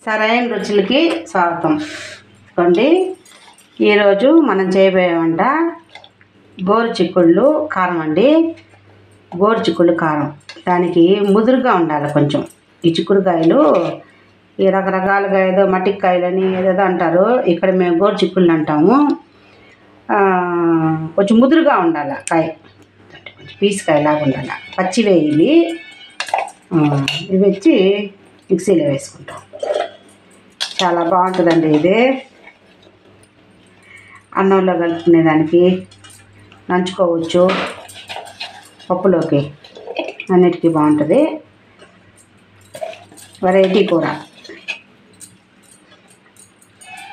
సరైన రుచులకి స్వాగతం. చూడండి, ఈరోజు మనం చేయబోయే వంట గోరుచిక్కుళ్ళు కారం అండి. గోరుచిక్కుళ్ళు కారం, దానికి ముదురుగా ఉండాలి కొంచెం. ఈ చిక్కుడుకాయలు ఈ రకరకాలుగా ఏదో మట్టికాయలని ఏదేదో అంటారు, ఇక్కడ మేము గోరుచిక్కుళ్ళు అంటాము. కొంచెం ముదురుగా ఉండాలి కాయ, కొంచెం పీసుకాయలాగా ఉండాలి. పచ్చివే ఇవి వచ్చి మిక్సీలో వేసుకుంటాం. చాలా బాగుంటుందండి ఇది. అన్నంలో కలుపుకునేదానికి, నంచుకోవచ్చు, పప్పులోకి, అన్నిటికీ బాగుంటుంది. వెరైటీ కూర.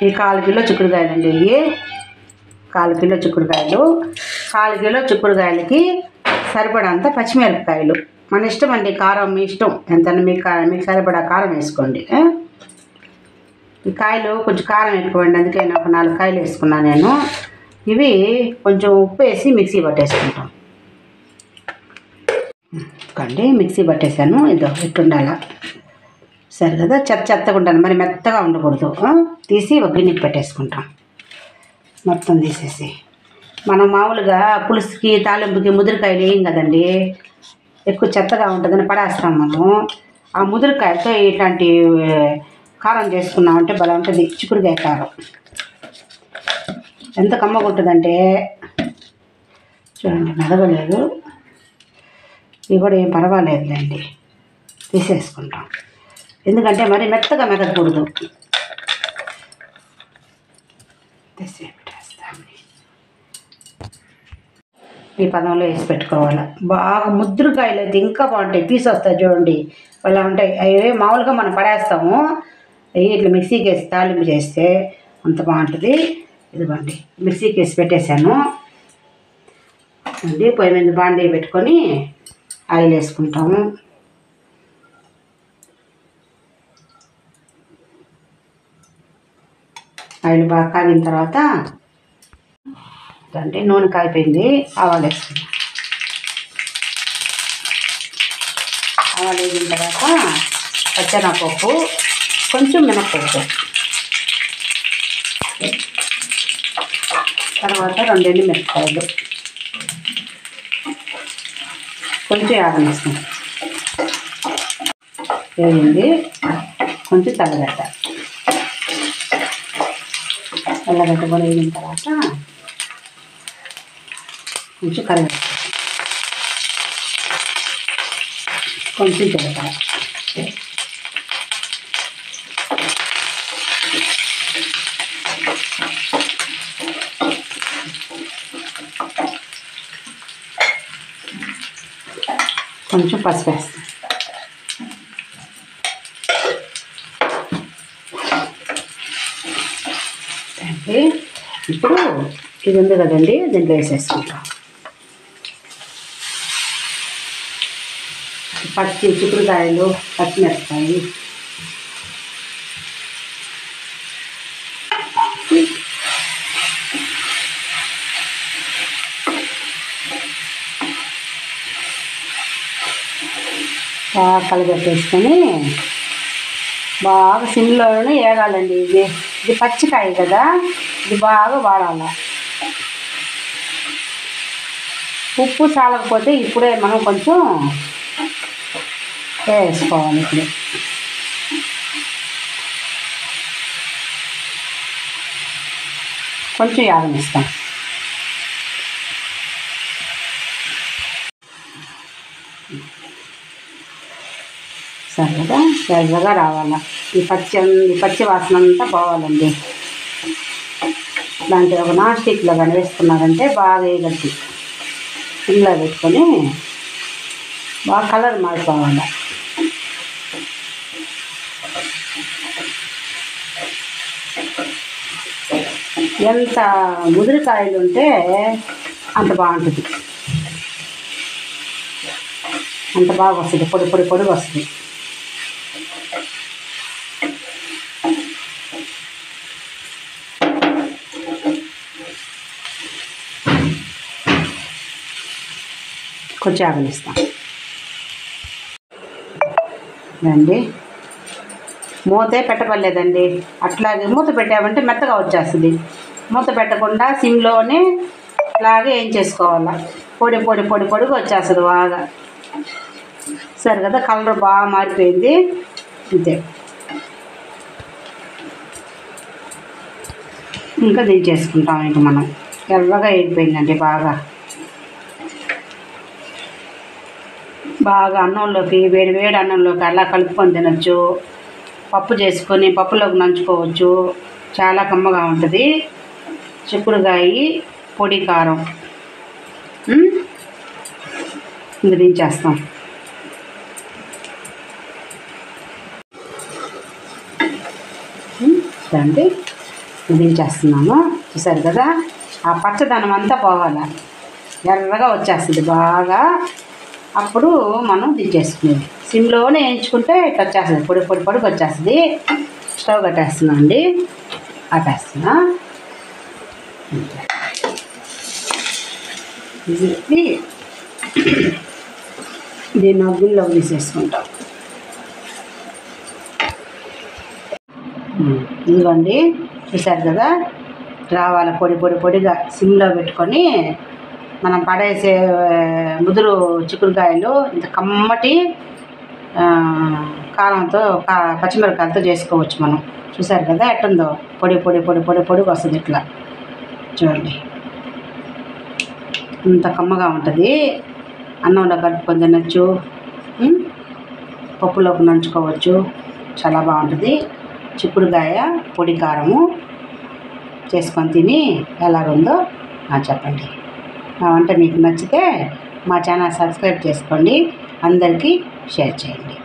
ఈ 1/4 కిలో చిక్కుడుకాయలు అండి. ఇవి 1/4 కిలో చిక్కుడుకాయలు. 1/4 కిలో చిక్కుడుకాయలకి సరిపడంత పచ్చిమిరపకాయలు. మన ఇష్టం అండి, కారం మీ ఇష్టం, ఎంత మీకు సరిపడా కారం వేసుకోండి. ఈ కాయలు కొంచెం కారం ఎక్కువండి, అందుకే నేను ఒక 4 కాయలు వేసుకున్నాను నేను. ఇవి కొంచెం ఉప్పు వేసి మిక్సీ పట్టేసుకుంటాం. కండి మిక్సీ పట్టేసాను. ఇదో ఇట్టుండాల, సరే కదా. చెత్తగా ఉంటాను, మరి మెత్తగా ఉండకూడదు. తీసి ఒక గిన్నెకి పెట్టేసుకుంటాం. మొత్తం తీసేసి, మనం మామూలుగా పులుసుకి తాలింపుకి ముదురుకాయలు వేయం కదండి, ఎక్కువ చెత్తగా ఉంటుందని పడేస్తాం మనం. ఆ ముదురుకాయలతో ఇట్లాంటి కారం చేసుకున్నామంటే భలే ఉంటుంది. చిక్కుడుకాయ కారం ఎంత కమ్మగా ఉంటుందంటే, చూడండి మెదగలేదు. ఇవి కూడా ఏం పర్వాలేదులేండి, తీసేసుకుంటాం. ఎందుకంటే మరి మెత్తగా మెదగకూడదు. ఈ పదంలో వేసి పెట్టుకోవాలి. బాగా ముద్దురుకాయలు అయితే ఇంకా బాగుంటాయి, పీస్ వస్తాయి చూడండి, అలా ఉంటాయి. అవి మామూలుగా మనం పడేస్తాము, ఇట్లా మిక్సీకి వేసి తాలింపు చేస్తే అంత బాగుంటుంది. ఇదిగోండి మిక్సీకి వేసి పెట్టేశాను అండి. పొయ్యి మీద బాండీ పెట్టుకొని ఆయిల్ వేసుకుంటాము. ఆయిల్ బాగా కాగిన తర్వాత అంటే నూనె కాగిపోయింది, ఆవాలు వేసుకుంటాం. ఆవాలు వేసిన తర్వాత పచ్చెనగపప్పు, కొంచెం మినప్పప్పు, తర్వాత 2 ఎండుమిరపకాయలు, కొంచెం ఆగనిస్తాం. వేగింది, కొంచెం తెల్లగడ్డ కూడా వేగిన తర్వాత కొంచెం కరివేపాకు, కొంచెం జీలకర్ర, కొంచెం పసుపు వేస్తాం. అంటే ఇప్పుడు ఇది ఉంది కదండి, దీంట్లో వేసేసుకుంటాం. చిక్కుడుకాయలు, పచ్చిమిరపకాయలు, బాగా కలగట్టేసుకొని బాగా సిమ్లోనే వేగాలండి. ఇది పచ్చికాయ కదా, ఇది బాగా వాడాలి. ఉప్పు చాలకపోతే ఇప్పుడే మనం కొంచెం వేసుకోవాలి. ఇప్పుడు కొంచెం యాగనిస్తాం. సరే కదా, ఎర్రగా రావాలి. ఈ పచ్చి వాసన అంతా పోవాలండి. దాంట్లో ఒక నాన్ స్టిక్లో కానీ వేసుకున్నారంటే బాగా వేయగట్టి ఇలా పెట్టుకొని బాగా కలర్ మారిపోవాలి. ఎంత ముదిరికాయలు ఉంటే అంత బాగుంటుంది, అంత బాగా వస్తుంది, పొడి వస్తుంది. కొంచెం ఆగనిస్తాం. రండి, మూతే పెట్టపడలేదండి. అట్లాగే మూత పెట్టామంటే మెత్తగా వచ్చేస్తుంది. మూత పెట్టకుండా సిమ్లోనే ఇట్లాగే ఏం చేసుకోవాలా, పొడి పొడి పొడి పొడిగా వచ్చేస్తుంది బాగా. సరే కదా, కలర్ బాగా మారిపోయింది. అంతే, ఇంకా దించేసుకుంటాం. ఇంక మనం ఎర్రగా అయిపోయిందండి బాగా. బాగా అన్నంలోకి, వేడి వేడి అన్నంలోకి అలా కలుపుకొని తినచ్చు. పప్పు చేసుకొని పప్పులోకి నంచుకోవచ్చు. చాలా కమ్మగా ఉంటుంది. చిక్కుడుకాయ పొడి కారం. ఇంక దించేస్తాం. అండి దించేస్తున్నాము. చూసారు కదా, ఆ పచ్చదనం అంతా పోవాలి, ఎర్రగా వచ్చేస్తుంది బాగా. అప్పుడు మనం దించేసుకునేది. సిమ్లోనే వేయించుకుంటే ఇట్లా వచ్చేస్తుంది, పొడి పొడి పొడికి వచ్చేస్తుంది. స్టవ్ కట్టేస్తున్నా అండి, ఆపేస్తున్నా. దీన్ని గిన్నెలో తీసేసుకుంటాం. ఇదిగోండి, చూసారు కదా, రావాలి పొడి పొడి పొడిగా. సిమ్లో పెట్టుకొని మనం పడేసే ముదురు చిక్కుడుకాయలు ఇంత కమ్మటి కారంతో పచ్చిమిరపకాయలతో చేసుకోవచ్చు మనం. చూసారు కదా ఎట్టుందో, పొడి పొడి పొడి పొడి పొడిగా వస్తుంది. ఇట్లా చూడండి, ఇంత కమ్మగా ఉంటుంది. అన్నంలో కలుపుకొని తినచ్చు, పప్పులోకి నంచుకోవచ్చు. చాలా బాగుంటుంది. చిక్కుడుకాయ పొడి కారము చేసుకొని తిని ఎలాగుందో చెప్పండి. మా వంట మీకు నచ్చితే మా ఛానల్ సబ్స్క్రైబ్ చేసుకోండి, అందరికీ షేర్ చేయండి.